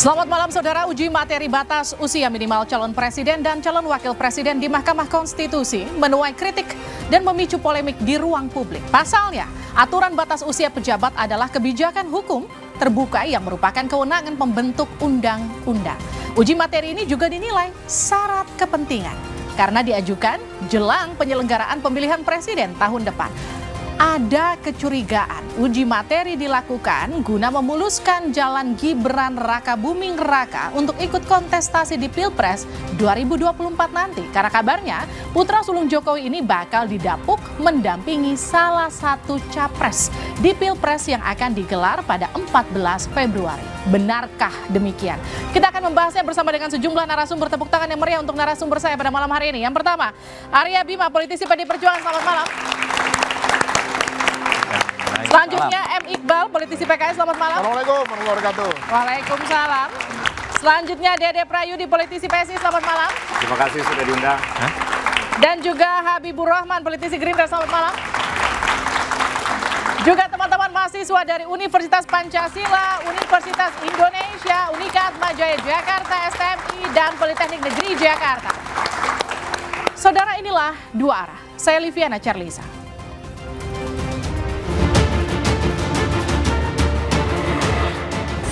Selamat malam saudara, uji materi batas usia minimal calon presiden dan calon wakil presiden di Mahkamah Konstitusi menuai kritik dan memicu polemik di ruang publik. Pasalnya, aturan batas usia pejabat adalah kebijakan hukum terbuka yang merupakan kewenangan pembentuk undang-undang. Uji materi ini juga dinilai syarat kepentingan karena diajukan jelang penyelenggaraan pemilihan presiden tahun depan. Ada kecurigaan uji materi dilakukan guna memuluskan jalan Gibran Rakabuming Raka untuk ikut kontestasi di Pilpres 2024 nanti. Karena kabarnya putra sulung Jokowi ini bakal didapuk mendampingi salah satu capres di Pilpres yang akan digelar pada 14 Februari. Benarkah demikian? Kita akan membahasnya bersama dengan sejumlah narasumber. Tepuk tangan yang meriah untuk narasumber saya pada malam hari ini. Yang pertama, Arya Bima, politisi PD Perjuangan. Selamat malam. Selanjutnya M. Iqbal, politisi PKS, selamat malam. Assalamualaikum warahmatullahi wabarakatuh. Waalaikumsalam. Selanjutnya Dede Prayudi, politisi PSI, selamat malam. Terima kasih sudah diundang. Dan juga Habibur Rahman, politisi Gerindra, selamat malam. Juga teman-teman mahasiswa dari Universitas Pancasila, Universitas Indonesia, Unika Atmajaya Jakarta, STMI, dan Politeknik Negeri Jakarta. Saudara, inilah Dua Arah. Saya Liviana Charlisa.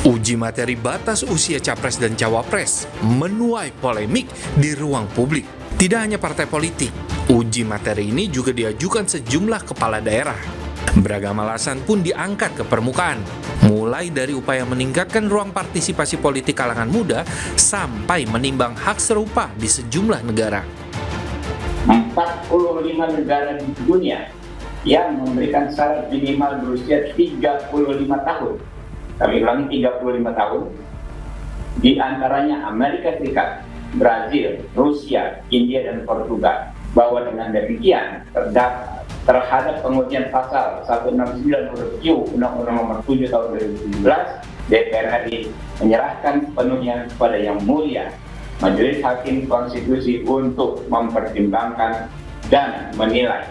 Uji materi batas usia capres dan cawapres menuai polemik di ruang publik. Tidak hanya partai politik, uji materi ini juga diajukan sejumlah kepala daerah. Beragam alasan pun diangkat ke permukaan, mulai dari upaya meningkatkan ruang partisipasi politik kalangan muda sampai menimbang hak serupa di sejumlah negara. 45 negara di dunia yang memberikan syarat minimal berusia 35 tahun. Kami ulangi 35 tahun, di antaranya Amerika Serikat, Brazil, Rusia, India, dan Portugal. Bahwa dengan demikian terhadap pengujian pasal 169 huruf Q Undang-Undang Nomor 7 Tahun 2017, DPR RI menyerahkan sepenuhnya kepada Yang Mulia Majelis Hakim Konstitusi untuk mempertimbangkan dan menilai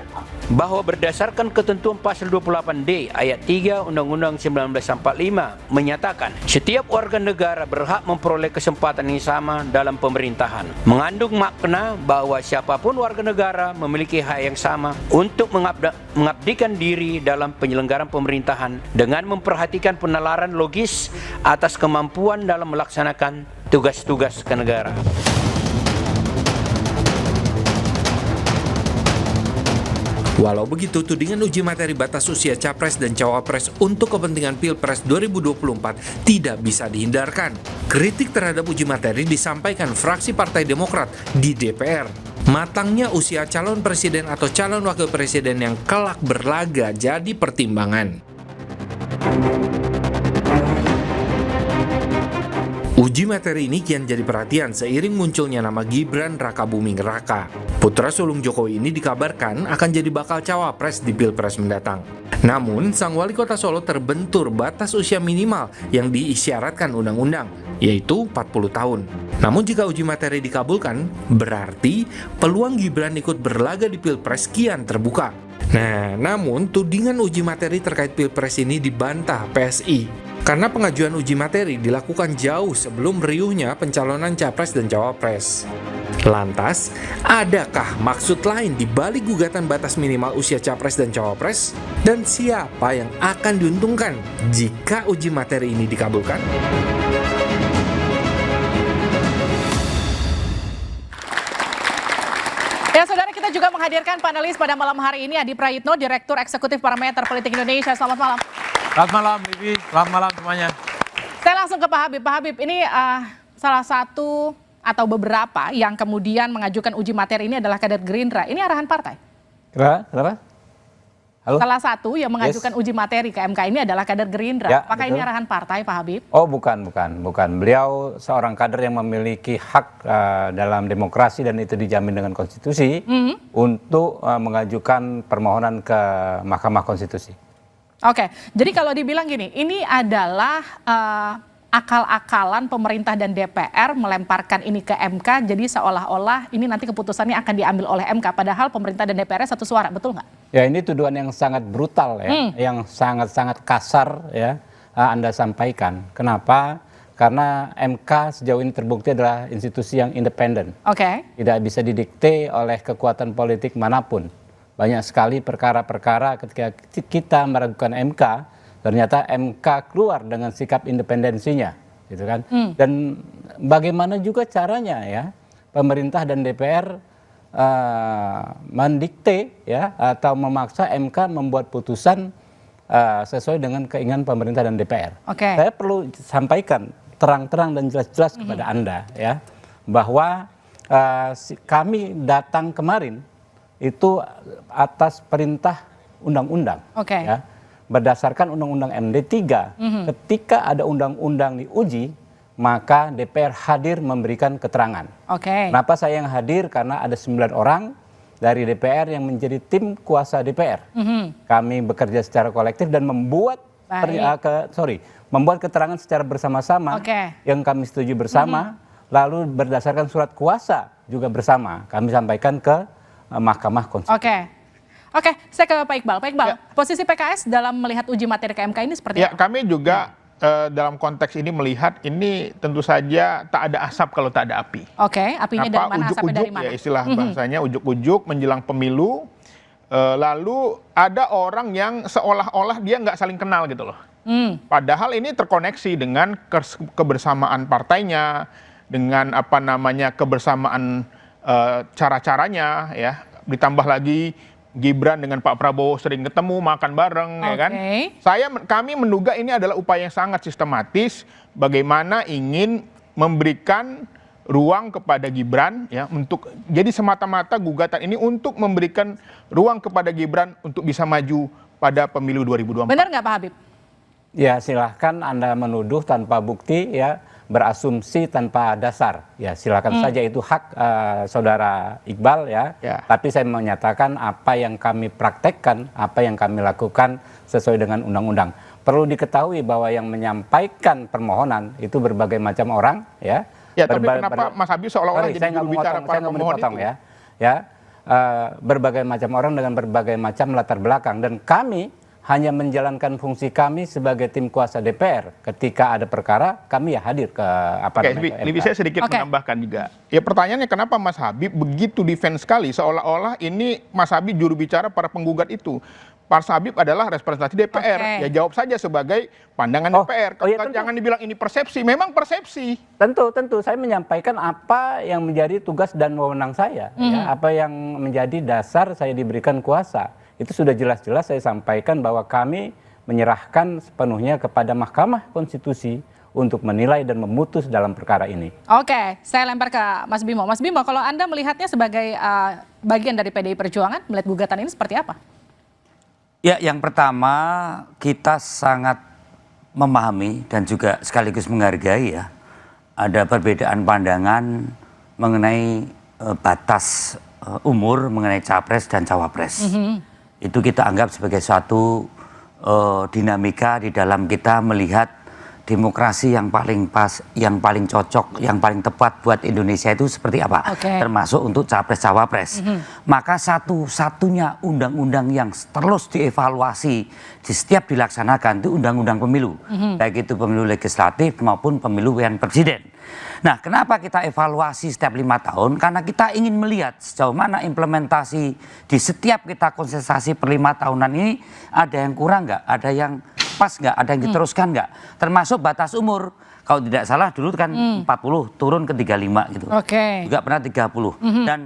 bahwa berdasarkan ketentuan pasal 28D ayat 3 Undang-Undang 1945 menyatakan setiap warga negara berhak memperoleh kesempatan yang sama dalam pemerintahan. Mengandung makna bahwa siapapun warga negara memiliki hak yang sama untuk mengabdikan diri dalam penyelenggaraan pemerintahan dengan memperhatikan penalaran logis atas kemampuan dalam melaksanakan tugas-tugas kenegaraan. Walau begitu, tudingan uji materi batas usia capres dan cawapres untuk kepentingan Pilpres 2024 tidak bisa dihindarkan. Kritik terhadap uji materi disampaikan fraksi Partai Demokrat di DPR. Matangnya usia calon presiden atau calon wakil presiden yang kelak berlaga jadi pertimbangan. Uji materi ini kian jadi perhatian seiring munculnya nama Gibran Rakabuming Raka. Putra sulung Jokowi ini dikabarkan akan jadi bakal cawapres di Pilpres mendatang. Namun, sang wali kota Solo terbentur batas usia minimal yang diisyaratkan undang-undang, yaitu 40 tahun. Namun jika uji materi dikabulkan, berarti peluang Gibran ikut berlaga di Pilpres kian terbuka. Nah, namun tudingan uji materi terkait Pilpres ini dibantah PSI. Karena pengajuan uji materi dilakukan jauh sebelum riuhnya pencalonan capres dan cawapres. Lantas, adakah maksud lain di balik gugatan batas minimal usia capres dan cawapres? Dan siapa yang akan diuntungkan jika uji materi ini dikabulkan? Ya saudara, kita juga menghadirkan panelis pada malam hari ini, Adi Prayitno, Direktur Eksekutif Parameter Politik Indonesia. Selamat malam. Selamat malam, Bibi. Selamat malam semuanya. Saya langsung ke Pak Habib. Pak Habib, ini salah satu atau beberapa yang kemudian mengajukan uji materi ini adalah kader Gerindra. Ini arahan partai? Kenapa? Halo? Salah satu yang mengajukan uji materi ke MK ini adalah kader Gerindra. Ya, apakah betul. ini arahan partai, Pak Habib? Oh, bukan. Beliau seorang kader yang memiliki hak dalam demokrasi dan itu dijamin dengan konstitusi untuk mengajukan permohonan ke Mahkamah Konstitusi. Oke, jadi kalau dibilang gini, ini adalah akal-akalan pemerintah dan DPR melemparkan ini ke MK, jadi seolah-olah ini nanti keputusannya akan diambil oleh MK, padahal pemerintah dan DPR satu suara, betul nggak? Ya, ini tuduhan yang sangat brutal ya, yang sangat-sangat kasar ya Anda sampaikan. Kenapa? karena MK sejauh ini terbukti adalah institusi yang independen. Oke. Tidak bisa didikte oleh kekuatan politik manapun. Banyak sekali perkara-perkara ketika kita meragukan MK, ternyata MK keluar dengan sikap independensinya, gitu kan? Dan bagaimana juga caranya ya pemerintah dan DPR mendikte ya atau memaksa MK membuat putusan sesuai dengan keinginan pemerintah dan DPR. Oke. Saya perlu sampaikan terang-terang dan jelas-jelas kepada Anda ya bahwa kami datang kemarin itu atas perintah undang-undang. Oke. Ya, berdasarkan undang-undang MD3, ketika ada undang-undang diuji, maka DPR hadir memberikan keterangan. Oke. Kenapa saya yang hadir? Karena ada 9 orang dari DPR yang menjadi tim kuasa DPR. Kami bekerja secara kolektif dan membuat membuat keterangan secara bersama-sama yang kami setuju bersama, lalu berdasarkan surat kuasa juga bersama kami sampaikan ke Mahkamah Konstitusi. Oke, saya ke Pak Iqbal. Pak Iqbal, posisi PKS dalam melihat uji materi ke MK ini seperti apa? Kami juga dalam konteks ini melihat ini tentu saja tak ada asap kalau tak ada api. Oke, apinya dari mana, asapnya dari mana? Ya istilah bahasanya ujuk-ujuk menjelang pemilu, lalu ada orang yang seolah-olah dia nggak saling kenal gitu loh. Padahal ini terkoneksi dengan kebersamaan partainya, dengan kebersamaan cara-caranya ya, ditambah lagi Gibran dengan Pak Prabowo sering ketemu makan bareng ya kan. Kami menduga ini adalah upaya yang sangat sistematis bagaimana ingin memberikan ruang kepada Gibran ya untuk jadi semata-mata gugatan ini untuk memberikan ruang kepada Gibran untuk bisa maju pada pemilu 2024. Benar nggak Pak Habib? Ya silahkan Anda menuduh tanpa bukti ya, berasumsi tanpa dasar. Ya silakan saja, itu hak saudara Iqbal ya. Tapi saya menyatakan apa yang kami praktekkan, apa yang kami lakukan sesuai dengan undang-undang. Perlu diketahui bahwa yang menyampaikan permohonan itu berbagai macam orang ya. Ya tapi kenapa Mas Habib seolah-olah jadi juru bicara para pemohon itu? Berbagai macam orang dengan berbagai macam latar belakang, dan kami hanya menjalankan fungsi kami sebagai tim kuasa DPR. Ketika ada perkara, kami ya hadir ke Lebih saya sedikit menambahkan juga. Ya pertanyaannya kenapa Mas Habib begitu defense sekali, seolah-olah ini Mas Habib juru bicara para penggugat itu. Mas Habib adalah representasi DPR. Ya jawab saja sebagai pandangan DPR. Jangan dibilang ini persepsi, memang persepsi. Tentu saya menyampaikan apa yang menjadi tugas dan wewenang saya, ya, apa yang menjadi dasar saya diberikan kuasa. Itu sudah jelas-jelas saya sampaikan bahwa kami menyerahkan sepenuhnya kepada Mahkamah Konstitusi untuk menilai dan memutus dalam perkara ini. Oke, saya lempar ke Mas Bimo. Mas Bimo, kalau Anda melihatnya sebagai bagian dari PDI Perjuangan, melihat gugatan ini seperti apa? Ya, yang pertama kita sangat memahami dan juga sekaligus menghargai ya, ada perbedaan pandangan mengenai batas umur mengenai capres dan cawapres. Itu kita anggap sebagai suatu dinamika di dalam kita melihat demokrasi yang paling pas, yang paling cocok, yang paling tepat buat Indonesia itu seperti apa, termasuk untuk capres-cawapres. Maka satu-satunya undang-undang yang terus dievaluasi di setiap dilaksanakan itu undang-undang pemilu, baik itu pemilu legislatif maupun pemilu pemilihan presiden. Nah, kenapa kita evaluasi setiap 5 tahun? Karena kita ingin melihat sejauh mana implementasi di setiap kita konsentrasi per 5 tahunan ini ada yang kurang nggak, ada yang pas nggak, ada yang diteruskan nggak. Termasuk batas umur, kalau tidak salah dulu kan 40 turun ke 35 gitu. Juga pernah 30. Dan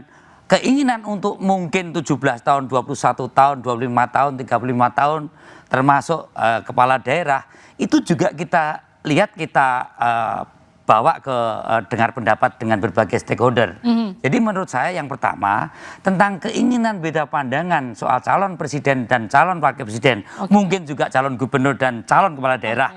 keinginan untuk mungkin 17 tahun, 21 tahun, 25 tahun, 35 tahun, termasuk kepala daerah, itu juga kita lihat, kita bawa ke dengar pendapat dengan berbagai stakeholder. Jadi menurut saya yang pertama tentang keinginan beda pandangan soal calon presiden dan calon wakil presiden, mungkin juga calon gubernur dan calon kepala daerah,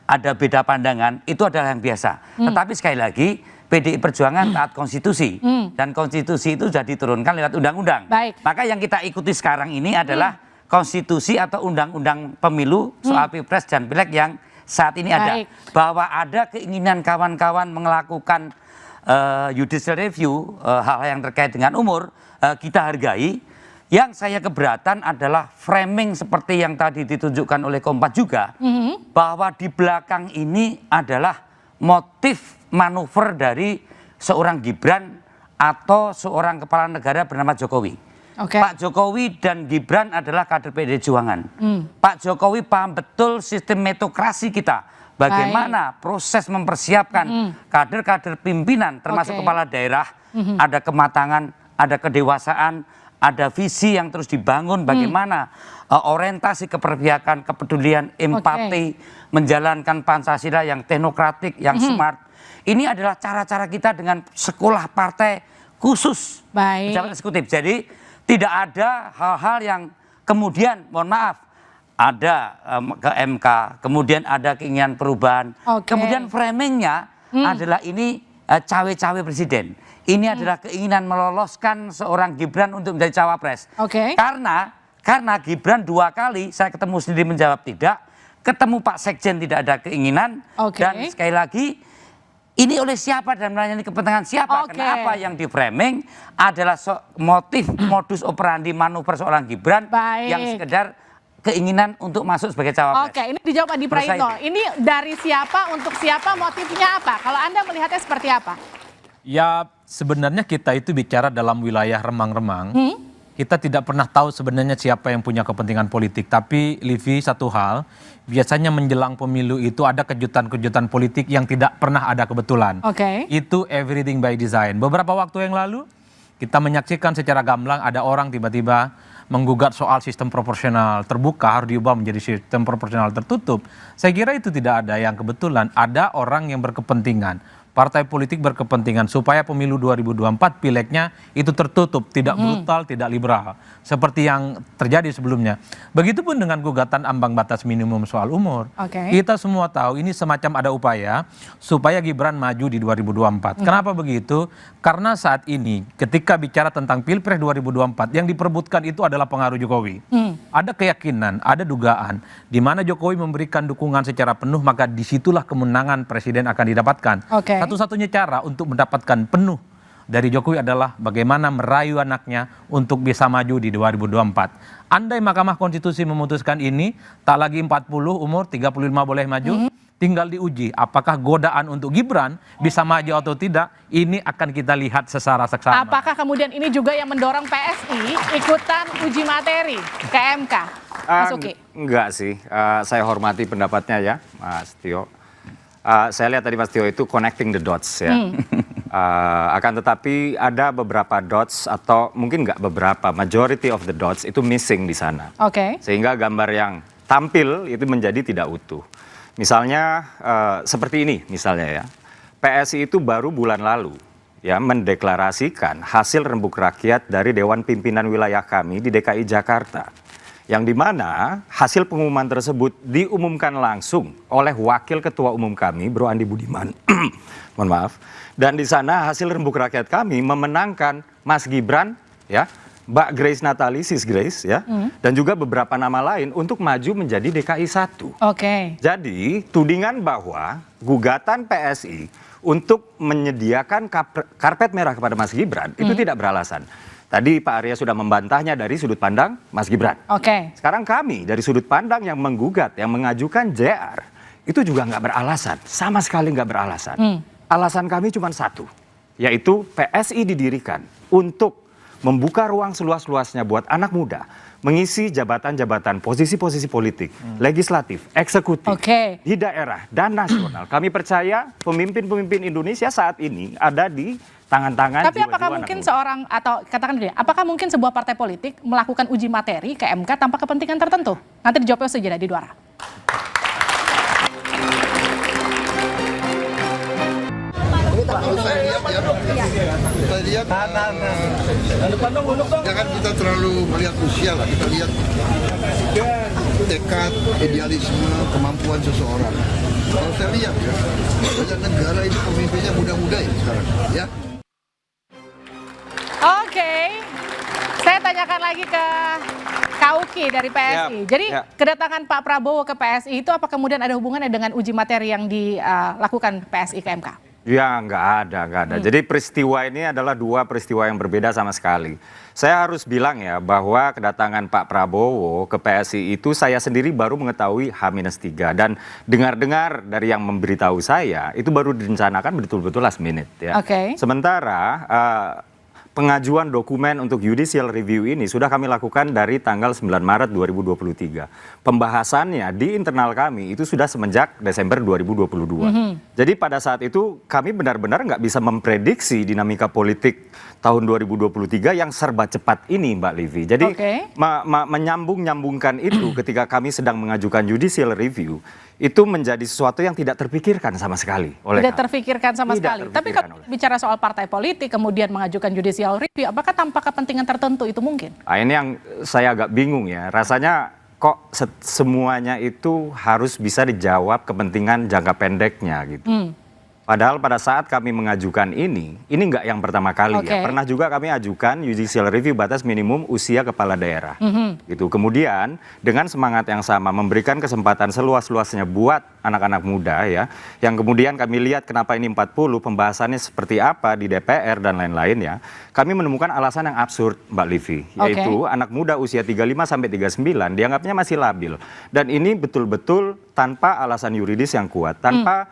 ada beda pandangan, itu adalah yang biasa. Tetapi sekali lagi PDI Perjuangan taat konstitusi, dan konstitusi itu sudah diturunkan lewat undang-undang. Maka yang kita ikuti sekarang ini adalah konstitusi atau undang-undang pemilu soal pilpres dan pileg yang saat ini ada. Bahwa ada keinginan kawan-kawan melakukan judicial review, hal-hal yang terkait dengan umur, kita hargai. Yang saya keberatan adalah framing seperti yang tadi ditunjukkan oleh Kompas juga, bahwa di belakang ini adalah motif manuver dari seorang Gibran atau seorang kepala negara bernama Jokowi. Pak Jokowi dan Gibran adalah kader PDI Perjuangan. Pak Jokowi paham betul sistem metokrasi kita. Bagaimana proses mempersiapkan kader-kader pimpinan termasuk kepala daerah, ada kematangan, ada kedewasaan, ada visi yang terus dibangun, bagaimana orientasi keperpihakan, kepedulian, empati, menjalankan Pancasila yang teknokratik, yang smart. Ini adalah cara-cara kita dengan sekolah partai khusus pejabat eksekutif. Jadi tidak ada hal-hal yang kemudian, mohon maaf, ada ke MK, kemudian ada keinginan perubahan, kemudian framingnya adalah ini cawe-cawe presiden. Ini adalah keinginan meloloskan seorang Gibran untuk menjadi cawapres. Karena Gibran 2 kali saya ketemu sendiri menjawab tidak, ketemu Pak Sekjen tidak ada keinginan, dan sekali lagi ini oleh siapa dan melayani kepentingan siapa? Kenapa yang di framing adalah motif modus operandi manuver seorang Gibran yang sekedar keinginan untuk masuk sebagai cawapres. Ini dijawab Adi Praitno. Ini dari siapa untuk siapa, motifnya apa? Kalau Anda melihatnya seperti apa? Ya sebenarnya kita itu bicara dalam wilayah remang-remang. Kita tidak pernah tahu sebenarnya siapa yang punya kepentingan politik. Tapi Livi, satu hal, biasanya menjelang pemilu itu ada kejutan-kejutan politik yang tidak pernah ada kebetulan. Itu everything by design. Beberapa waktu yang lalu kita menyaksikan secara gamblang ada orang tiba-tiba menggugat soal sistem proporsional terbuka harus diubah menjadi sistem proporsional tertutup. Saya kira itu tidak ada yang kebetulan. Ada orang yang berkepentingan, partai politik berkepentingan supaya pemilu 2024 pileknya itu tertutup, tidak brutal, tidak liberal seperti yang terjadi sebelumnya. Begitupun dengan gugatan ambang batas minimum soal umur. Kita semua tahu ini semacam ada upaya supaya Gibran maju di 2024. Kenapa begitu? Karena saat ini ketika bicara tentang Pilpres 2024 yang diperebutkan itu adalah pengaruh Jokowi. Ada keyakinan, ada dugaan di mana Jokowi memberikan dukungan secara penuh, maka disitulah kemenangan presiden akan didapatkan. Satu-satunya cara untuk mendapatkan penuh dari Jokowi adalah bagaimana merayu anaknya untuk bisa maju di 2024. Andai Mahkamah Konstitusi memutuskan ini, tak lagi 40 umur, 35 boleh maju, tinggal diuji apakah godaan untuk Gibran bisa maju atau tidak, ini akan kita lihat secara seksama. Apakah kemudian ini juga yang mendorong PSI ikutan uji materi ke MK? Mas Uki? Enggak sih, saya hormati pendapatnya ya Mas Tio. Saya lihat tadi Mas Tio itu connecting the dots ya. Akan tetapi ada beberapa dots atau mungkin nggak beberapa, majority of the dots itu missing di sana. Sehingga gambar yang tampil itu menjadi tidak utuh. Misalnya seperti ini misalnya ya. PSI itu baru bulan lalu ya mendeklarasikan hasil rembuk rakyat dari Dewan Pimpinan Wilayah kami di DKI Jakarta. Yang dimana hasil pengumuman tersebut diumumkan langsung oleh Wakil Ketua Umum kami, Bro Andi Budiman. Mohon maaf. Dan di sana hasil rembuk rakyat kami memenangkan Mas Gibran, ya, Mbak Grace Natali, Sis Grace, ya, dan juga beberapa nama lain untuk maju menjadi DKI 1. Jadi tudingan bahwa gugatan PSI untuk menyediakan karpet merah kepada Mas Gibran itu tidak beralasan. Tadi Pak Arya sudah membantahnya dari sudut pandang Mas Gibran. Sekarang kami dari sudut pandang yang menggugat, yang mengajukan JR, itu juga nggak beralasan, sama sekali nggak beralasan. Alasan kami cuma satu, yaitu PSI didirikan untuk membuka ruang seluas-luasnya buat anak muda mengisi jabatan-jabatan, posisi-posisi politik, legislatif, eksekutif di daerah dan nasional. Kami percaya pemimpin-pemimpin Indonesia saat ini ada di tangan-tangan. Tapi apakah mungkin seorang, atau katakan dulu ya, apakah mungkin sebuah partai politik melakukan uji materi ke MK tanpa kepentingan tertentu? Nanti dijawabnya saja di Duara. Kita lihat, jangan kita terlalu melihat usia lah, kita lihat tekad, idealisme, kemampuan seseorang. Kalau saya lihat ya, banyak negara itu pemimpinnya muda-muda ya sekarang, ya. Saya tanyakan lagi ke Kauki dari PSI. Jadi kedatangan Pak Prabowo ke PSI itu apa kemudian ada hubungannya dengan uji materi yang dilakukan PSI ke MK? Ya, nggak ada. Jadi peristiwa ini adalah dua peristiwa yang berbeda sama sekali. Saya harus bilang ya bahwa kedatangan Pak Prabowo ke PSI itu saya sendiri baru mengetahui H-3 dan dengar-dengar dari yang memberitahu saya itu baru direncanakan betul-betul last minute ya. Sementara pengajuan dokumen untuk judicial review ini sudah kami lakukan dari tanggal 9 Maret 2023. Pembahasannya di internal kami itu sudah semenjak Desember 2022. Jadi pada saat itu kami benar-benar nggak bisa memprediksi dinamika politik tahun 2023 yang serba cepat ini, Mbak Livi. Jadi menyambung-nyambungkan itu ketika kami sedang mengajukan judicial review itu menjadi sesuatu yang tidak terpikirkan sama sekali oleh Tidak terpikirkan sama sekali. Tapi kalau bicara soal partai politik kemudian mengajukan judicial review, apakah tanpa kepentingan tertentu itu mungkin? Nah, ini yang saya agak bingung ya. Rasanya kok semuanya itu harus bisa dijawab kepentingan jangka pendeknya gitu. Padahal pada saat kami mengajukan ini nggak yang pertama kali ya. Pernah juga kami ajukan judicial review batas minimum usia kepala daerah. Gitu. Kemudian dengan semangat yang sama memberikan kesempatan seluas-luasnya buat anak-anak muda ya. Yang kemudian kami lihat kenapa ini 40, pembahasannya seperti apa di DPR dan lain-lain ya. Kami menemukan alasan yang absurd, Mbak Livi. Yaitu anak muda usia 35 sampai 39 dianggapnya masih labil. Dan ini betul-betul tanpa alasan yuridis yang kuat, tanpa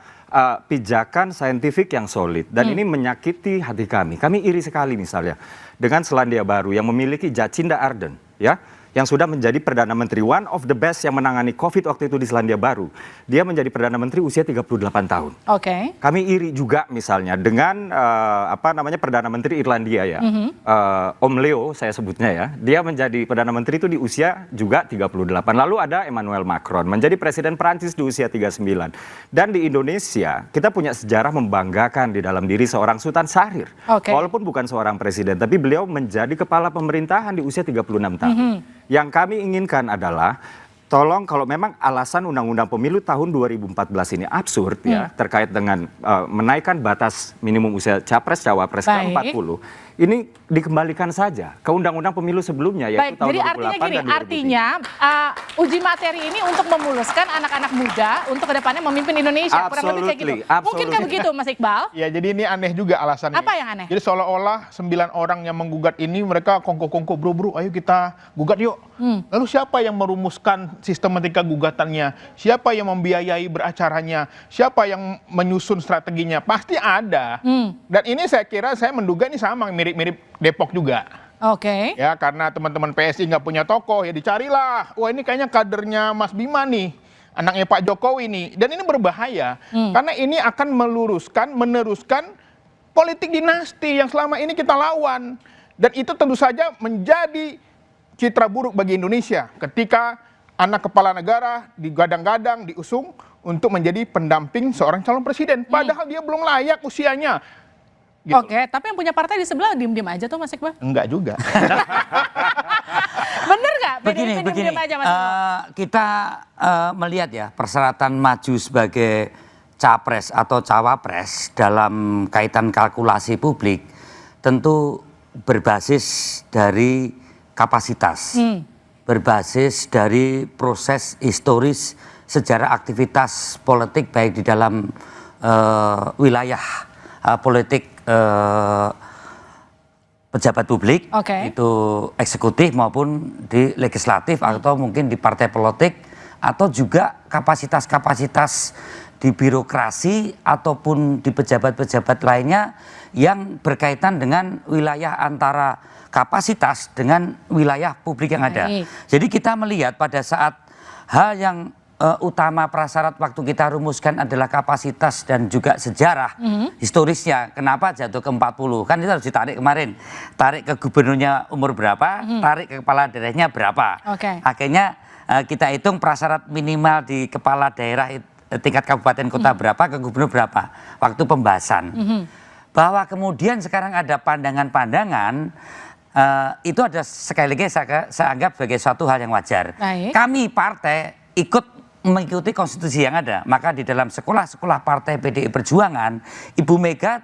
pijakan saintifik yang solid, dan ini menyakiti hati kami. Kami iri sekali misalnya dengan Selandia Baru yang memiliki Jacinda Ardern ya, yang sudah menjadi Perdana Menteri, one of the best yang menangani COVID waktu itu di Selandia Baru. Dia menjadi Perdana Menteri usia 38 tahun. Kami iri juga misalnya dengan Perdana Menteri Irlandia ya, Om Leo saya sebutnya ya. Dia menjadi Perdana Menteri itu di usia juga 38. Lalu ada Emmanuel Macron menjadi Presiden Prancis di usia 39. Dan di Indonesia kita punya sejarah membanggakan di dalam diri seorang Sultan Syahrir. Walaupun bukan seorang presiden, tapi beliau menjadi kepala pemerintahan di usia 36 tahun. Yang kami inginkan adalah tolong kalau memang alasan Undang-Undang Pemilu tahun 2014 ini absurd ya, terkait dengan menaikkan batas minimum usia capres cawapres ke 40, ini dikembalikan saja ke Undang-Undang Pemilu sebelumnya yaitu tahun 2008 jadi artinya gini, dan 2003. artinya uji materi ini untuk memuluskan anak-anak muda untuk kedepannya memimpin Indonesia. Kurang lebih kayak gitu. Mungkinkah begitu, Mas Iqbal? Ya, jadi ini aneh juga alasannya. Apa yang aneh? Jadi seolah-olah 9 orang yang menggugat ini mereka kongko-kongko, bro, ayo kita gugat yuk. Lalu siapa yang merumuskan sistematika gugatannya? Siapa yang membiayai beracaranya? Siapa yang menyusun strateginya? Pasti ada. Dan ini saya kira, saya menduga ini sama, mirip-mirip Depok juga. Ya, karena teman-teman PSI nggak punya tokoh, ya dicarilah. Wah, ini kayaknya kadernya Mas Bima nih, anaknya Pak Jokowi nih. Dan ini berbahaya, karena ini akan meneruskan politik dinasti yang selama ini kita lawan. Dan itu tentu saja menjadi citra buruk bagi Indonesia ketika anak kepala negara digadang-gadang, diusung untuk menjadi pendamping seorang calon presiden. Padahal dia belum layak usianya. Gitu. Tapi yang punya partai di sebelah diem-diem aja tuh, Mas Iqbal? Enggak juga. Bener nggak? Begini, aja, Mas kita melihat ya persyaratan maju sebagai capres atau cawapres dalam kaitan kalkulasi publik tentu berbasis dari kapasitas, berbasis dari proses historis sejarah aktivitas politik baik di dalam wilayah politik pejabat publik, itu eksekutif maupun di legislatif atau mungkin di partai politik, atau juga kapasitas-kapasitas di birokrasi ataupun di pejabat-pejabat lainnya yang berkaitan dengan wilayah antara kapasitas dengan wilayah publik yang ada. Jadi kita melihat pada saat hal yang utama prasyarat waktu kita rumuskan adalah kapasitas dan juga sejarah historisnya. Kenapa jatuh ke 40? Kan itu harus ditarik kemarin. Tarik ke gubernurnya umur berapa, tarik ke kepala daerahnya berapa. Akhirnya kita hitung prasyarat minimal di kepala daerah tingkat kabupaten kota berapa, ke gubernur berapa. Waktu pembahasan. Bahwa kemudian sekarang ada pandangan-pandangan, itu ada sekali lagi saya anggap sebagai suatu hal yang wajar. Kami partai ikut mengikuti konstitusi yang ada. Maka di dalam sekolah-sekolah partai PDI Perjuangan, Ibu Mega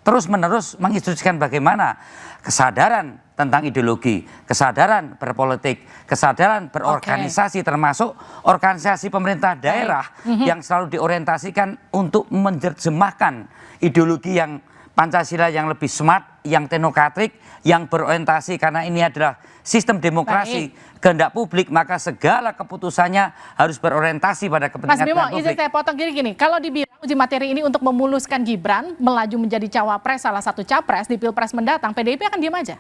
terus-menerus menginstruksikan bagaimana kesadaran tentang ideologi, kesadaran berpolitik, kesadaran berorganisasi, termasuk organisasi pemerintah daerah yang selalu diorientasikan untuk menerjemahkan ideologi yang Pancasila yang lebih smart, yang teknokratik, yang berorientasi karena ini adalah sistem demokrasi kehendak publik, maka segala keputusannya harus berorientasi pada kepentingan Mas Bimo, publik. izin saya potong gini, kalau dibilang uji materi ini untuk memuluskan Gibran melaju menjadi cawapres, salah satu capres di Pilpres mendatang, PDIP akan diam aja?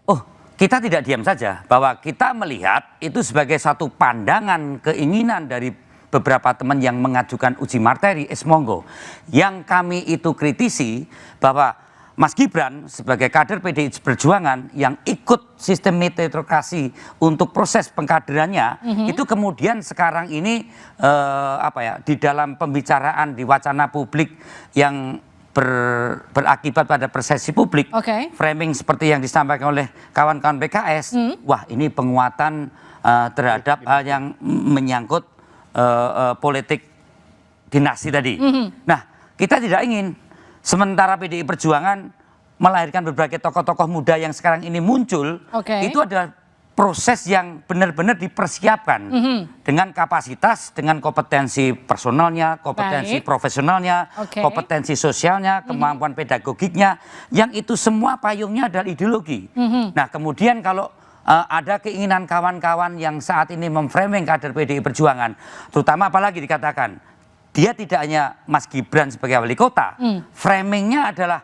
Oh, kita tidak diam saja, bahwa kita melihat itu sebagai satu pandangan keinginan dari beberapa teman yang mengajukan uji materi, monggo. Yang kami itu kritisi bahwa Mas Gibran sebagai kader PDI Perjuangan yang ikut sistem meritokrasi untuk proses pengkaderannya, itu kemudian sekarang ini di dalam pembicaraan di wacana publik yang berakibat pada persepsi publik, framing seperti yang disampaikan oleh kawan-kawan PKS, wah ini penguatan terhadap hal yang menyangkut politik dinasti tadi. Nah, kita tidak ingin sementara PDI Perjuangan melahirkan berbagai tokoh-tokoh muda yang sekarang ini muncul, itu adalah proses yang benar-benar dipersiapkan dengan kapasitas, dengan kompetensi personalnya, kompetensi profesionalnya, kompetensi sosialnya, kemampuan pedagogiknya, yang itu semua payungnya adalah ideologi. Nah, kemudian kalau ada keinginan kawan-kawan yang saat ini memframing kader PDI Perjuangan, terutama apalagi dikatakan dia tidak hanya Mas Gibran sebagai wali kota, framingnya adalah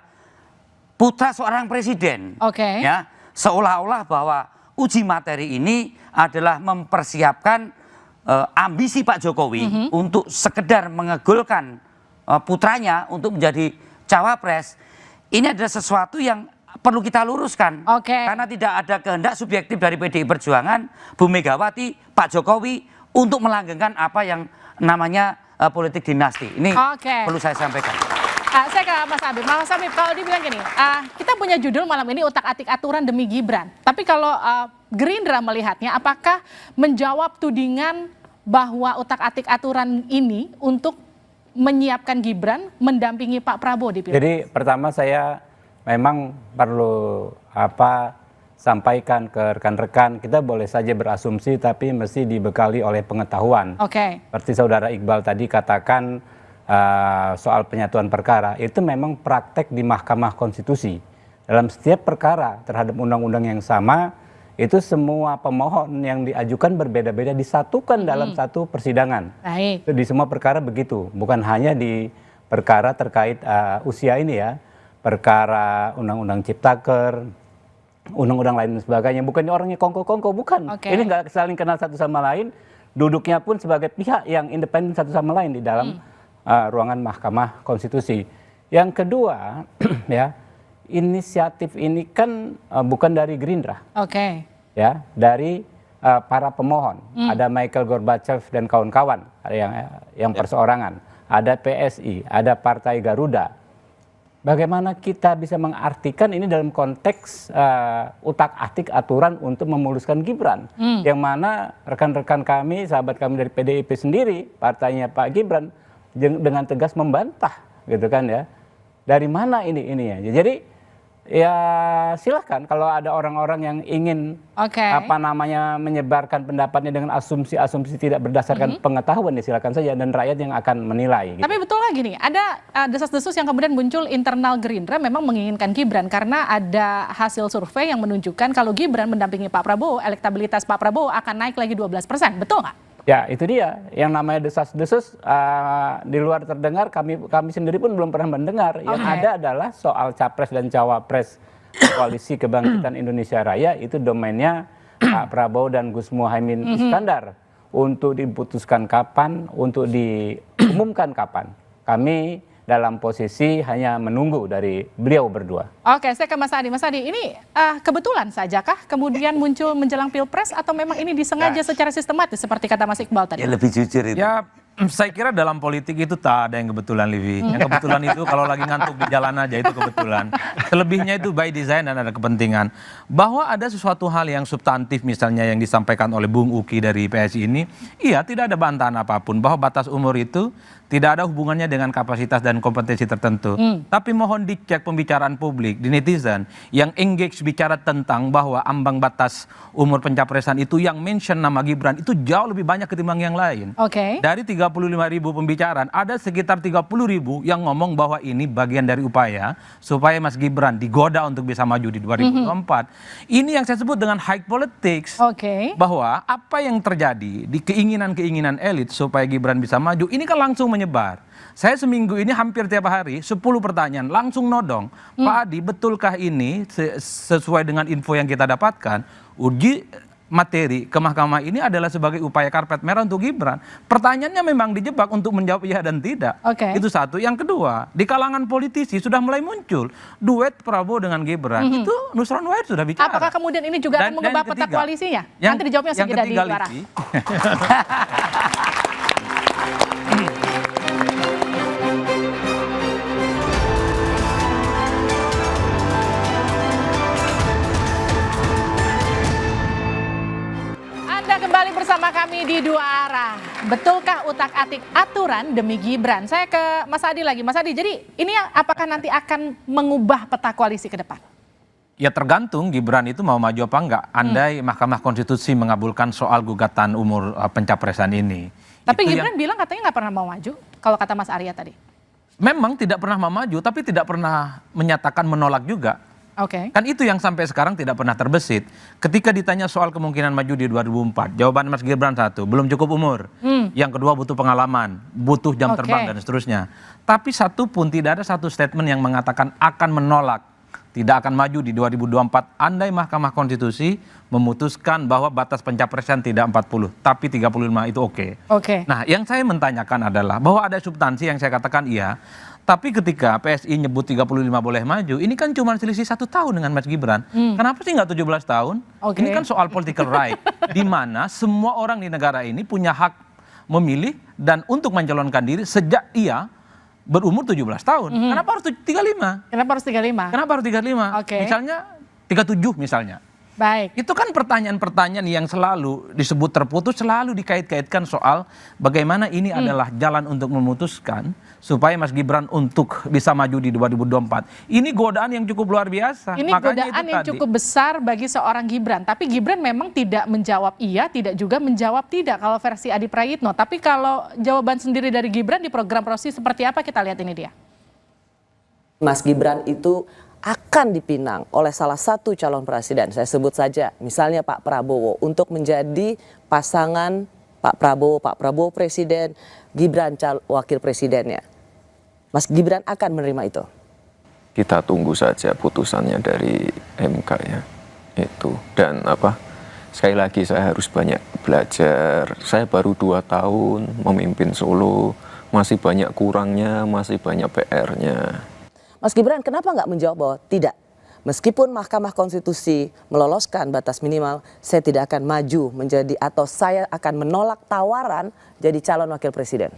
putra seorang presiden, ya, seolah-olah bahwa uji materi ini adalah mempersiapkan ambisi Pak Jokowi untuk sekedar mengegulkan putranya untuk menjadi cawapres. Ini adalah sesuatu yang perlu kita luruskan, karena tidak ada kehendak subjektif dari PDI Perjuangan, Bu Megawati, Pak Jokowi untuk melanggengkan apa yang namanya politik dinasti. Ini perlu saya sampaikan. Saya ke Mas Habib. Mas Habib, kalau dibilang gini, kita punya judul malam ini utak-atik aturan demi Gibran. Tapi kalau Gerindra melihatnya, apakah menjawab tudingan bahwa utak-atik aturan ini untuk menyiapkan Gibran mendampingi Pak Prabowo di Pilpres? Jadi pertama saya memang perlu sampaikan ke rekan-rekan, kita boleh saja berasumsi tapi mesti dibekali oleh pengetahuan. Seperti saudara Iqbal tadi katakan, soal penyatuan perkara itu memang praktek di Mahkamah Konstitusi. Dalam setiap perkara terhadap undang-undang yang sama, itu semua pemohon yang diajukan berbeda-beda disatukan dalam satu persidangan. Itu di semua perkara begitu, bukan hanya di perkara terkait usia ini ya, perkara undang-undang Ciptaker, undang-undang lain dan sebagainya. Bukannya orangnya kongko-kongko, bukan. Ini nggak saling kenal satu sama lain, duduknya pun sebagai pihak yang independen satu sama lain di dalam ruangan Mahkamah Konstitusi. Yang kedua, ya, inisiatif ini kan bukan dari Gerindra, ya, dari para pemohon. Ada Michael Gorbachev dan kawan-kawan, yang perseorangan. Ada PSI, ada Partai Garuda. Bagaimana kita bisa mengartikan ini dalam konteks utak-atik aturan untuk memuluskan Gibran, yang mana rekan-rekan kami, sahabat kami dari PDIP sendiri, partainya Pak Gibran, dengan tegas membantah, gitu kan ya. Dari mana ini ya? Jadi ya silahkan kalau ada orang-orang yang ingin menyebarkan pendapatnya dengan asumsi-asumsi tidak berdasarkan pengetahuan, ya silakan saja, dan rakyat yang akan menilai. Gitu. Tapi betul lagi nih, ada desas-desus yang kemudian muncul internal Gerindra memang menginginkan Gibran karena ada hasil survei yang menunjukkan kalau Gibran mendampingi Pak Prabowo, elektabilitas Pak Prabowo akan naik lagi 12%, betul nggak? Ya itu dia, yang namanya desas-desus di luar terdengar, kami sendiri pun belum pernah mendengar. Yang ada adalah soal capres dan cawapres Koalisi Kebangkitan Indonesia Raya, itu domainnya Pak Prabowo dan Gus Muhaimin Iskandar. Untuk diputuskan kapan, untuk diumumkan kapan. Kami dalam posisi hanya menunggu dari beliau berdua. Oke, saya ke Mas Adi. Mas Adi, ini kebetulan sajakah kemudian muncul menjelang Pilpres atau memang ini disengaja secara sistematis seperti kata Mas Iqbal tadi? Ya lebih jujur itu. Ya Saya kira dalam politik itu tak ada yang kebetulan, Livi. Yang kebetulan itu kalau lagi ngantuk di jalan aja itu kebetulan. Selebihnya itu by design dan ada kepentingan. Bahwa ada sesuatu hal yang substantif misalnya yang disampaikan oleh Bung Uki dari PSI ini, iya tidak ada bantahan apapun bahwa batas umur itu tidak ada hubungannya dengan kapasitas dan kompetensi tertentu. Tapi mohon dicek pembicaraan publik di netizen yang engage bicara tentang bahwa ambang batas umur pencapresan itu yang mention nama Gibran itu jauh lebih banyak ketimbang yang lain. Oke. Dari 35.000 pembicaraan, ada sekitar 30.000 yang ngomong bahwa ini bagian dari upaya supaya Mas Gibran digoda untuk bisa maju di 2024. Ini yang saya sebut dengan high politics. Oke. Bahwa apa yang terjadi di keinginan-keinginan elit supaya Gibran bisa maju, ini kan langsung menyebar. Saya seminggu ini hampir tiap hari 10 pertanyaan langsung nodong. Pak Adi, betulkah ini sesuai dengan info yang kita dapatkan? Uji materi ke mahkamah ini adalah sebagai upaya karpet merah untuk Gibran. Pertanyaannya memang dijebak untuk menjawab iya dan tidak. Oke. Itu satu. Yang kedua, di kalangan politisi sudah mulai muncul duet Prabowo dengan Gibran. Itu Nusron Wahid sudah bicara. Apakah kemudian ini juga akan mengubah peta koalisinya? Nanti dijawabnya sejenak di luar. Kembali bersama kami di Dua Arah. Betulkah utak-atik aturan demi Gibran? Saya ke Mas Adi lagi. Mas Adi, jadi ini apakah nanti akan mengubah peta koalisi ke depan? Ya tergantung Gibran itu mau maju apa enggak. Andai Mahkamah Konstitusi mengabulkan soal gugatan umur pencapresan ini. Tapi Gibran bilang katanya nggak pernah mau maju, kalau kata Mas Arya tadi. Memang tidak pernah mau maju, tapi tidak pernah menyatakan menolak juga. Oke. Kan itu yang sampai sekarang tidak pernah terbesit. Ketika ditanya soal kemungkinan maju di 2024, jawaban Mas Gibran satu, belum cukup umur. Yang kedua butuh pengalaman, butuh jam terbang dan seterusnya. Tapi satu pun tidak ada satu statement yang mengatakan akan menolak, tidak akan maju di 2024 andai Mahkamah Konstitusi memutuskan bahwa batas pencapresan tidak 40, tapi 35 itu oke. Nah, yang saya mentanyakan adalah bahwa ada substansi yang saya katakan iya. Tapi ketika PSI nyebut 35 boleh maju, ini kan cuma selisih 1 tahun dengan Mas Gibran. Kenapa sih nggak 17 tahun? Ini kan soal political right, di mana semua orang di negara ini punya hak memilih dan untuk mencalonkan diri sejak ia berumur 17 tahun. Kenapa harus 35? Kenapa harus 35? Kenapa harus 35? Misalnya 37 misalnya. Baik. Itu kan pertanyaan-pertanyaan yang selalu disebut terputus, selalu dikait-kaitkan soal bagaimana ini adalah jalan untuk memutuskan supaya Mas Gibran untuk bisa maju di 2024. Ini godaan yang cukup luar biasa. Ini godaan yang cukup besar bagi seorang Gibran. Tapi Gibran memang tidak menjawab iya, tidak juga menjawab tidak kalau versi Adi Prayitno. Tapi kalau jawaban sendiri dari Gibran di program Rosi seperti apa, kita lihat ini dia. Mas Gibran itu akan dipinang oleh salah satu calon presiden, saya sebut saja misalnya Pak Prabowo, untuk menjadi pasangan Pak Prabowo presiden, Gibran wakil presidennya. Mas Gibran akan menerima itu? Kita tunggu saja putusannya dari MK ya, itu. Dan sekali lagi saya harus banyak belajar, saya baru 2 tahun memimpin Solo, masih banyak kurangnya, masih banyak PR-nya. Mas Gibran kenapa nggak menjawab bahwa tidak? Meskipun Mahkamah Konstitusi meloloskan batas minimal, saya tidak akan maju menjadi atau saya akan menolak tawaran jadi calon wakil presiden.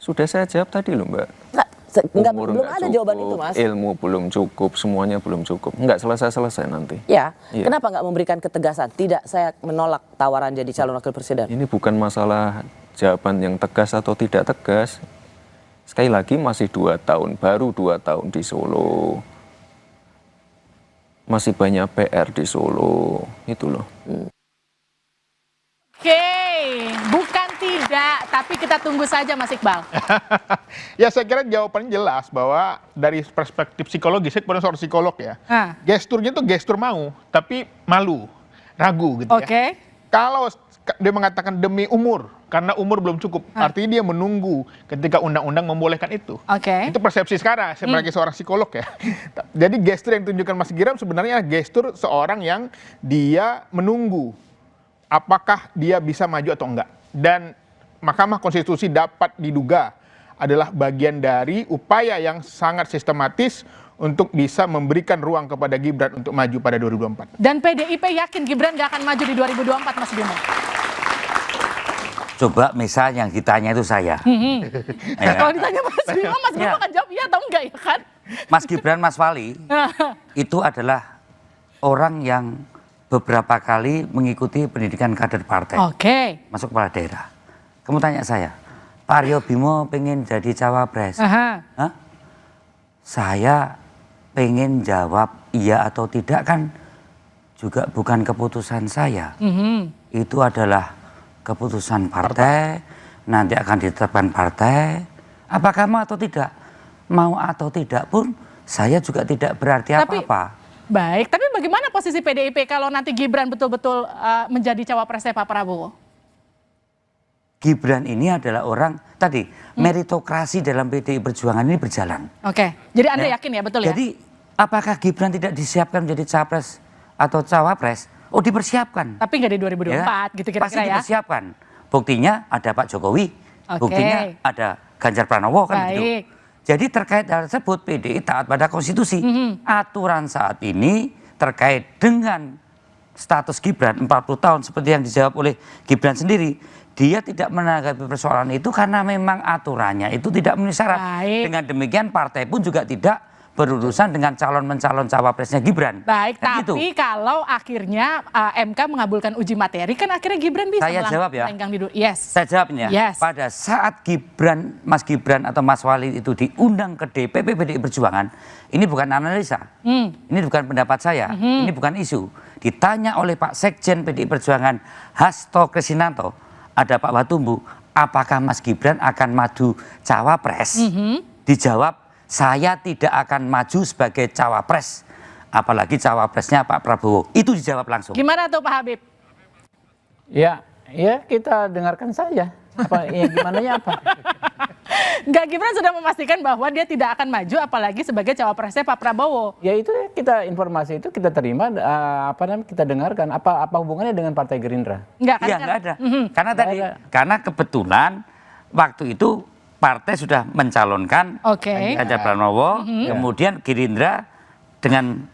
Sudah saya jawab tadi loh Mbak. Belum ada jawaban itu Mas. Ilmu belum cukup, semuanya belum cukup. Nggak selesai nanti. Ya, kenapa nggak memberikan ketegasan? Tidak, saya menolak tawaran jadi calon wakil presiden. Ini bukan masalah jawaban yang tegas atau tidak tegas. Sekali lagi masih 2 tahun, baru 2 tahun di Solo. Masih banyak PR di Solo, itu loh. Oke, bukan tidak, tapi kita tunggu saja Mas Iqbal. Ya saya kira jawabannya jelas bahwa dari perspektif psikologis, saya kemudian seorang psikolog ya. Gesturnya itu gestur mau, tapi malu, ragu gitu ya. Kalau dia mengatakan demi umur, karena umur belum cukup, artinya dia menunggu ketika undang-undang membolehkan itu. Itu persepsi sekarang sebagai seorang psikolog ya. Jadi gestur yang ditunjukkan Mas Gibran sebenarnya gestur seorang yang dia menunggu apakah dia bisa maju atau enggak. Dan Mahkamah Konstitusi dapat diduga adalah bagian dari upaya yang sangat sistematis untuk bisa memberikan ruang kepada Gibran untuk maju pada 2024. Dan PDIP yakin Gibran gak akan maju di 2024 Mas Bimo? Coba misal yang ditanya itu saya. Ya. Kalau ditanya Mas Bima, Mas Bima akan jawab iya atau enggak ya kan? Mas Gibran, Mas Wali itu adalah orang yang beberapa kali mengikuti pendidikan kader partai. Oke. Masuk kepala daerah. Kamu tanya saya, Pak Aryo Bimo pengen jadi cawapres. Hah? Saya pengen jawab iya atau tidak kan juga bukan keputusan saya. Itu adalah keputusan partai, nanti akan ditetapkan partai. Apakah mau atau tidak? Mau atau tidak pun saya juga tidak berarti apa-apa. Baik, tapi bagaimana posisi PDIP kalau nanti Gibran betul-betul menjadi cawapresnya Pak Prabowo? Gibran ini adalah orang, tadi meritokrasi dalam PDI Perjuangan ini berjalan. Oke, jadi Anda yakin ya betul ya? Jadi apakah Gibran tidak disiapkan menjadi capres atau cawapres? Oh, dipersiapkan. Tapi nggak di 2024 gitu kira-kira Pasti ya? dipersiapkan. Buktinya ada Pak Jokowi, buktinya ada Ganjar Pranowo kan gitu. Jadi terkait hal tersebut PDI taat pada konstitusi. Aturan saat ini terkait dengan status Gibran 40 tahun seperti yang dijawab oleh Gibran sendiri. Dia tidak menanggapi persoalan itu karena memang aturannya itu tidak memenuhi syarat. Dengan demikian partai pun juga tidak berurusan dengan calon-mencalon cawapresnya Gibran. Baik, kan tapi gitu. kalau akhirnya MK mengabulkan uji materi kan akhirnya Gibran bisa Saya jawab ya. Saya jawabnya. Yes. Pada saat Gibran, Mas Gibran atau Mas Wali itu diundang ke DPP PDI Perjuangan, ini bukan analisa, ini bukan pendapat saya, ini bukan isu. Ditanya oleh Pak Sekjen PDI Perjuangan Hasto Kristinanto, ada Pak Watumbu, apakah Mas Gibran akan maju cawapres? Dijawab, saya tidak akan maju sebagai cawapres, apalagi cawapresnya Pak Prabowo. Itu dijawab langsung. Gimana tuh Pak Habib? Ya kita dengarkan saja. Gimana ya apa? Enggak, Gibran sudah memastikan bahwa dia tidak akan maju apalagi sebagai cawapresnya Pak Prabowo. Ya itu kita informasi itu kita terima, kita dengarkan. Apa hubungannya dengan Partai Gerindra? Enggak kan? Iya, enggak ada. Karena kebetulan waktu itu partai sudah mencalonkan Ganjar Pranowo, kemudian Gerindra dengan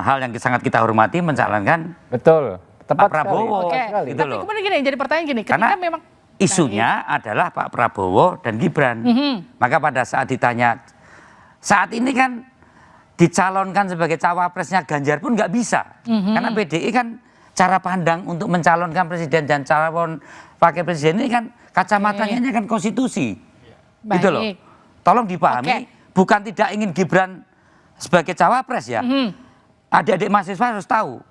hal yang sangat kita hormati mencalonkan Pak Prabowo. Gitu. Tapi kemudian gini, jadi pertanyaan gini, ketika memang isunya adalah Pak Prabowo dan Gibran. Maka pada saat ditanya, saat ini kan dicalonkan sebagai cawapresnya Ganjar pun nggak bisa. Karena PDI kan cara pandang untuk mencalonkan presiden dan calon wakil presiden ini kan kacamatanya kan konstitusi. Gitu loh. Tolong dipahami, bukan tidak ingin Gibran sebagai cawapres ya. Adik-adik mahasiswa harus tahu.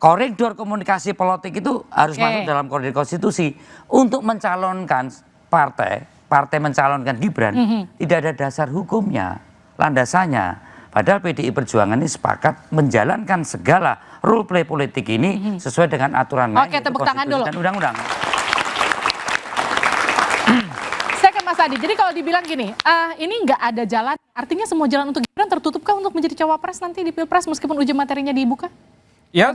Koridor komunikasi politik itu harus masuk dalam koridor konstitusi. Untuk mencalonkan partai mencalonkan Gibran, tidak ada dasar hukumnya, landasannya. Padahal PDI Perjuangan ini sepakat menjalankan segala role play politik ini sesuai dengan aturan main, tepuk tangan dulu. Dan undang-undang. Saya ke Mas Adi, jadi kalau dibilang gini, ini nggak ada jalan, artinya semua jalan untuk Gibran tertutupkah untuk menjadi cawapres nanti di Pilpres meskipun uji materinya dibuka? Ya,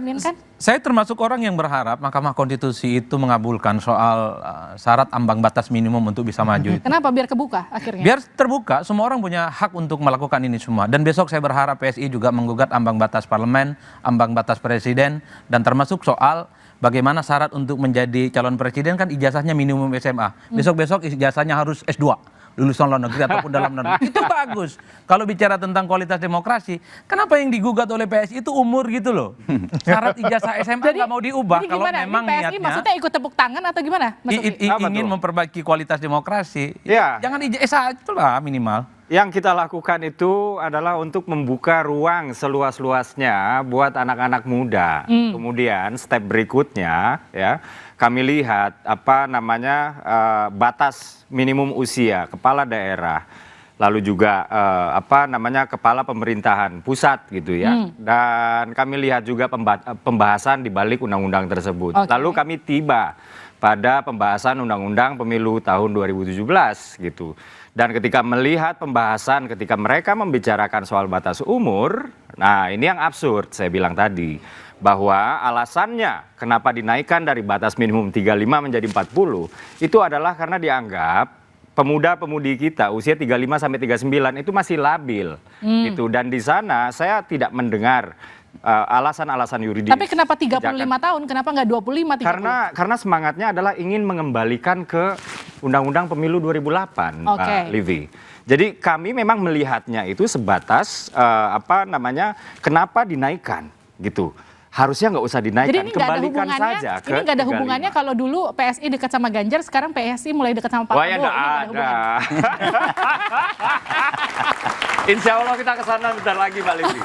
saya termasuk orang yang berharap Mahkamah Konstitusi itu mengabulkan soal syarat ambang batas minimum untuk bisa maju. Kenapa? Biar kebuka akhirnya? Biar terbuka, semua orang punya hak untuk melakukan ini semua. Dan besok saya berharap PSI juga menggugat ambang batas parlemen, ambang batas presiden, dan termasuk soal bagaimana syarat untuk menjadi calon presiden kan ijazahnya minimum SMA. Besok-besok ijazahnya harus S2. Lulusan luar negeri ataupun dalam negeri. Itu bagus. Kalau bicara tentang kualitas demokrasi, kenapa yang digugat oleh PSI itu umur gitu loh. Syarat ijazah SMA nggak mau diubah kalau memang PSI niatnya. Maksudnya ikut tepuk tangan atau gimana? Ingin memperbaiki kualitas demokrasi. Ya. Jangan ijazah itulah minimal. Yang kita lakukan itu adalah untuk membuka ruang seluas-luasnya buat anak-anak muda. Kemudian step berikutnya ya kami lihat batas minimum usia kepala daerah, lalu juga kepala pemerintahan pusat gitu ya. Dan kami lihat juga pembahasan di balik undang-undang tersebut. Lalu kami tiba pada pembahasan undang-undang pemilu tahun 2017 gitu. Dan ketika melihat pembahasan, ketika mereka membicarakan soal batas umur, nah ini yang absurd saya bilang tadi. Bahwa alasannya kenapa dinaikkan dari batas minimum 35 menjadi 40, itu adalah karena dianggap pemuda-pemudi kita usia 35 sampai 39 itu masih labil. Gitu. Dan di sana saya tidak mendengar alasan-alasan yuridis. Tapi kenapa 35 tahun? Kenapa nggak 25, 30? Karena semangatnya adalah ingin mengembalikan ke Undang-Undang Pemilu 2008, Pak Livi. Jadi kami memang melihatnya itu sebatas kenapa dinaikkan gitu. Harusnya nggak usah dinaikkan, jadi ini kembalikan saja ke ini nggak ada hubungannya kalau dulu PSI dekat sama Ganjar, sekarang PSI mulai dekat sama Pak Prabowo. Wah, ya nggak ada. Insya Allah kita kesana bentar lagi, Pak Livi.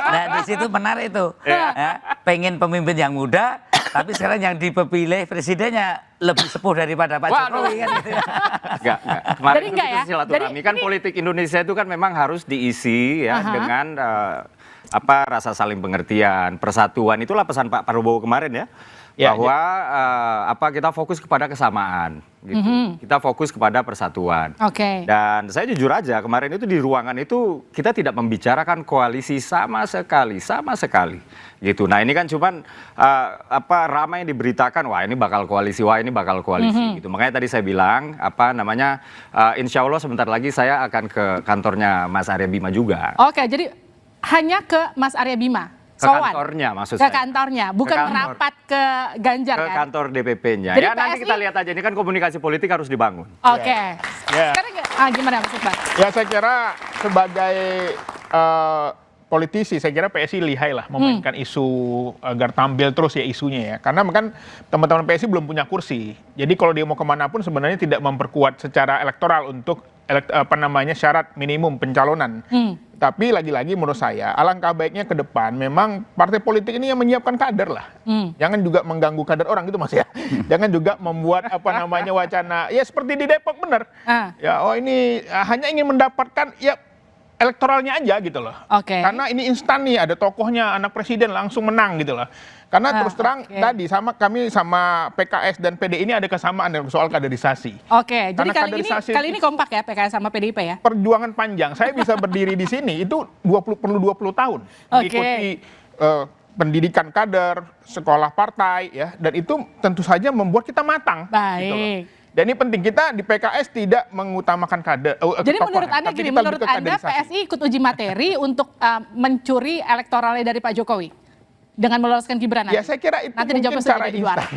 Nah, di situ menarik itu. Ya, pengen pemimpin yang muda, tapi sekarang yang dipilih presidennya lebih sepuh daripada Pak Jokowi kan gitu. Enggak. Kemarin itu kita silaturahmi kan politik Indonesia itu kan memang harus diisi ya dengan rasa saling pengertian, persatuan. Itulah pesan Pak Prabowo kemarin ya. Bahwa kita fokus kepada kesamaan gitu. Kita fokus kepada persatuan. Dan saya jujur aja kemarin itu di ruangan itu kita tidak membicarakan koalisi sama sekali gitu. Nah, ini kan cuman ramai diberitakan wah ini bakal koalisi gitu. Makanya tadi saya bilang insya Allah sebentar lagi saya akan ke kantornya Mas Arya Bima juga. Jadi hanya ke Mas Arya Bima. Ke kantornya maksud saya. Ke kantornya, bukan merapat ke Ganjar ke kantor DPP-nya. Jadi ya nanti kita lihat aja, ini kan komunikasi politik harus dibangun. Sekarang gimana Mas Iqbal? Ya saya kira sebagai politisi, saya kira PSI lihai lah memainkan isu agar tampil terus ya isunya ya. Karena kan teman-teman PSI belum punya kursi. Jadi kalau dia mau kemana pun sebenarnya tidak memperkuat secara elektoral untuk syarat minimum pencalonan. Tapi lagi-lagi menurut saya alangkah baiknya ke depan memang partai politik ini yang menyiapkan kader lah. Jangan juga mengganggu kader orang gitu Mas ya. Jangan juga membuat wacana ya seperti di Depok bener. Ya ini hanya ingin mendapatkan ya elektoralnya aja gitu loh. Karena ini instan nih, ada tokohnya anak presiden langsung menang gitu loh. Karena terus terang tadi kami sama PKS dan PDI ini ada kesamaan soal kaderisasi. Jadi kali ini kompak ya PKS sama PDIP ya? Perjuangan panjang. Saya bisa berdiri di sini itu perlu 20 tahun. Mengikuti pendidikan kader, sekolah partai ya, dan itu tentu saja membuat kita matang. Baik. Gitu dan ini penting, kita di PKS tidak mengutamakan kader. Jadi menurut Anda gini, menurut Anda PSI ikut uji materi untuk mencuri elektoralnya dari Pak Jokowi dengan meloloskan Gibran nanti? Ya saya kira itu nanti mungkin cara instan.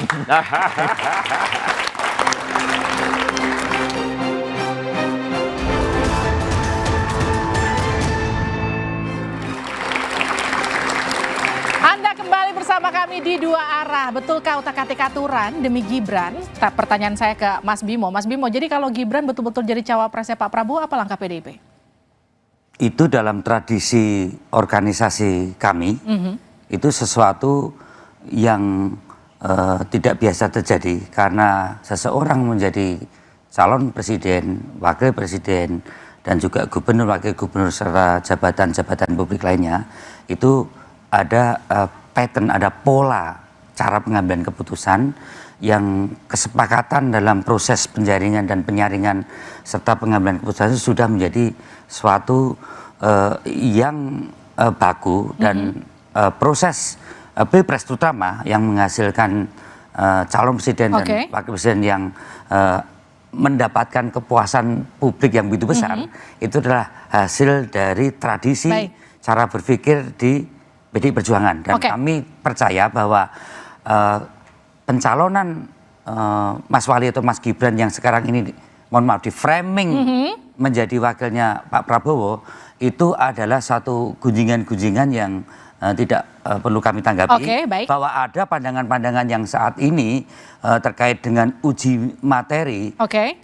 Bersama kami di Dua Arah, betulkah utak-atik aturan demi Gibran? Pertanyaan saya ke Mas Bimo. Mas Bimo, jadi kalau Gibran betul-betul jadi cawapresnya Pak Prabowo, apa langkah PDIP? Itu dalam tradisi organisasi kami, itu sesuatu yang tidak biasa terjadi. Karena seseorang menjadi calon presiden, wakil presiden, dan juga gubernur, wakil gubernur, serta jabatan-jabatan publik lainnya, itu ada pattern, ada pola cara pengambilan keputusan yang kesepakatan dalam proses penjaringan dan penyaringan serta pengambilan keputusan itu sudah menjadi suatu yang baku dan proses pilpres terutama yang menghasilkan calon presiden dan wakil presiden yang mendapatkan kepuasan publik yang begitu besar, itu adalah hasil dari tradisi cara berpikir di PDI Perjuangan. Dan kami percaya bahwa pencalonan Mas Wali atau Mas Gibran yang sekarang ini, mohon maaf, di framing menjadi wakilnya Pak Prabowo, itu adalah satu gunjingan-gunjingan yang tidak perlu kami tanggapi. Bahwa ada pandangan-pandangan yang saat ini terkait dengan uji materi,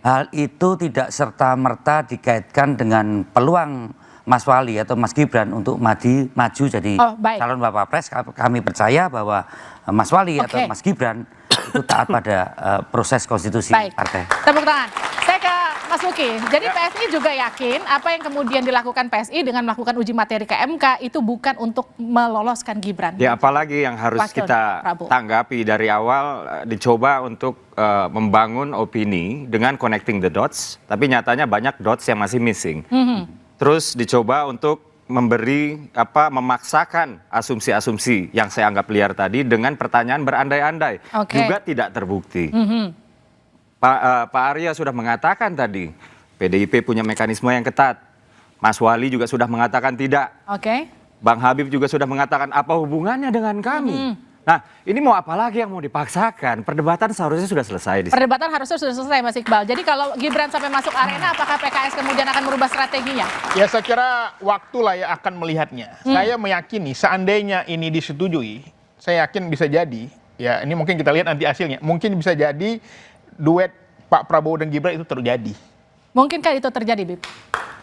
hal itu tidak serta-merta dikaitkan dengan peluang Mas Wali atau Mas Gibran untuk maju jadi calon Wapres. Kami percaya bahwa Mas Wali atau Mas Gibran itu taat pada proses konstitusi partai. Tepuk tangan. Saya ke Mas Luki. Jadi PSI juga yakin apa yang kemudian dilakukan PSI dengan melakukan uji materi ke MK itu bukan untuk meloloskan Gibran. Ya apalagi yang harus kita tanggapi dari awal, dicoba untuk membangun opini dengan connecting the dots, tapi nyatanya banyak dots yang masih missing. Terus dicoba untuk memaksakan asumsi-asumsi yang saya anggap liar tadi dengan pertanyaan berandai-andai, juga tidak terbukti. Pak Arya sudah mengatakan tadi, PDIP punya mekanisme yang ketat. Mas Wali juga sudah mengatakan tidak. Bang Habib juga sudah mengatakan apa hubungannya dengan kami. Nah, ini mau apa lagi yang mau dipaksakan? Perdebatan seharusnya sudah selesai. Perdebatan harusnya sudah selesai, Mas Iqbal. Jadi kalau Gibran sampai masuk arena, apakah PKS kemudian akan merubah strateginya? Ya saya kira waktulah ya akan melihatnya. Saya meyakini seandainya ini disetujui, saya yakin bisa jadi. Ya ini mungkin kita lihat nanti hasilnya. Mungkin bisa jadi duet Pak Prabowo dan Gibran itu terjadi. Mungkinkah itu terjadi, Bib?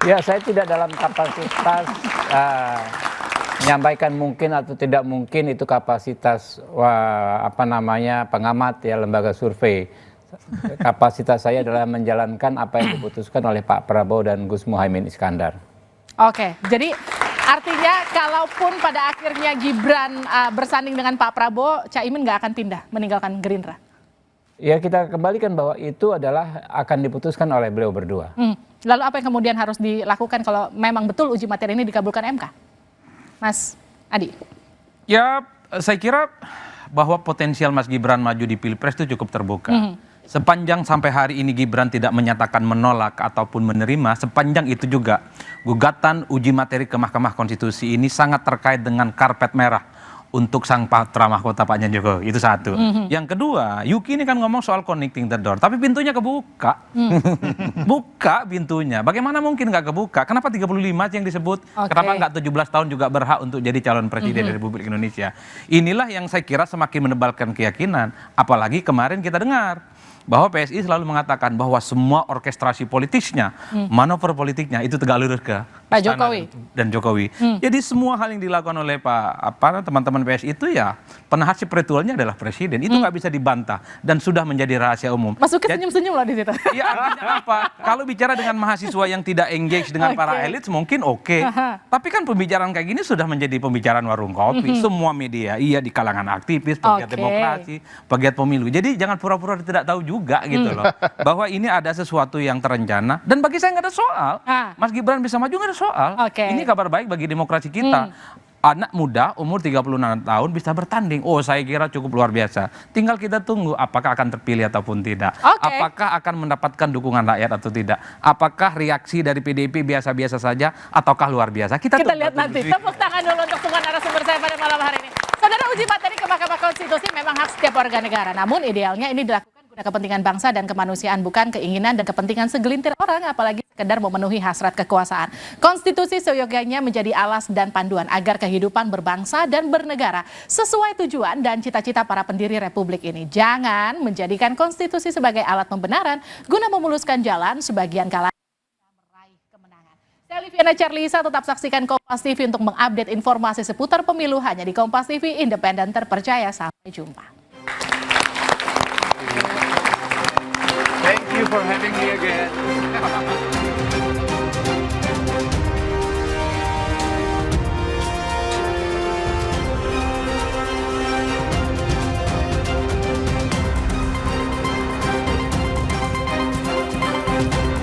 Ya, saya tidak dalam kapasitas menyampaikan mungkin atau tidak mungkin, itu kapasitas pengamat ya, lembaga survei. Kapasitas saya adalah menjalankan apa yang diputuskan oleh Pak Prabowo dan Gus Muhaimin Iskandar. Oke, jadi artinya kalaupun pada akhirnya Gibran bersanding dengan Pak Prabowo, Caimin nggak akan pindah meninggalkan Gerindra? Ya, kita kembalikan bahwa itu adalah akan diputuskan oleh beliau berdua. Lalu apa yang kemudian harus dilakukan kalau memang betul uji materi ini dikabulkan MK? Mas Adi. Ya, saya kira bahwa potensial Mas Gibran maju di Pilpres itu cukup terbuka. Sepanjang sampai hari ini Gibran tidak menyatakan menolak ataupun menerima, sepanjang itu juga gugatan uji materi ke Mahkamah Konstitusi ini sangat terkait dengan karpet merah untuk sang putra mahkota Pak Jokowi. Itu satu. Yang kedua, Yuki ini kan ngomong soal connecting the door, tapi pintunya kebuka. Buka pintunya. Bagaimana mungkin nggak kebuka? Kenapa 35 yang disebut? Kenapa nggak 17 tahun juga berhak untuk jadi calon presiden Republik Indonesia? Inilah yang saya kira semakin menebalkan keyakinan. Apalagi kemarin kita dengar bahwa PSI selalu mengatakan bahwa semua orkestrasi politisnya, manuver politiknya itu tegak lurus ke Pak Jokowi dan Jokowi. Jadi semua hal yang dilakukan oleh teman-teman PSI itu ya penahasip ritualnya adalah presiden. Itu nggak bisa dibantah dan sudah menjadi rahasia umum. Mas Uki senyum-senyum loh di situ. Ya artinya apa? Kalau bicara dengan mahasiswa yang tidak engage dengan para elit mungkin oke. Tapi kan pembicaraan kayak gini sudah menjadi pembicaraan warung kopi. Semua media, iya di kalangan aktivis, pegiat demokrasi, pegiat pemilu. Jadi jangan pura-pura tidak tahu juga gitu loh. Bahwa ini ada sesuatu yang terencana dan bagi saya nggak ada soal. Mas Gibran bisa maju nggak ada soal. Ini kabar baik bagi demokrasi kita. Anak muda umur 36 tahun bisa bertanding. Oh, saya kira cukup luar biasa. Tinggal kita tunggu apakah akan terpilih ataupun tidak. Apakah akan mendapatkan dukungan rakyat atau tidak. Apakah reaksi dari PDIP biasa-biasa saja ataukah luar biasa. Kita lihat nanti. Tepuk tangan dulu untuk semua narasumber saya pada malam hari ini. Saudara, uji materi ke Mahkamah Konstitusi memang hak setiap warga negara. Namun idealnya ini dilakukan kepentingan bangsa dan kemanusiaan, bukan keinginan dan kepentingan segelintir orang, apalagi sekedar memenuhi hasrat kekuasaan. Konstitusi seyogyanya menjadi alas dan panduan agar kehidupan berbangsa dan bernegara sesuai tujuan dan cita-cita para pendiri republik ini. Jangan menjadikan konstitusi sebagai alat pembenaran guna memuluskan jalan sebagian kalangan meraih kemenangan. Saya Liviana Charlisa, tetap saksikan Kompas TV untuk mengupdate informasi seputar pemilu hanya di Kompas TV, independen, terpercaya. Sampai jumpa. Thank you for having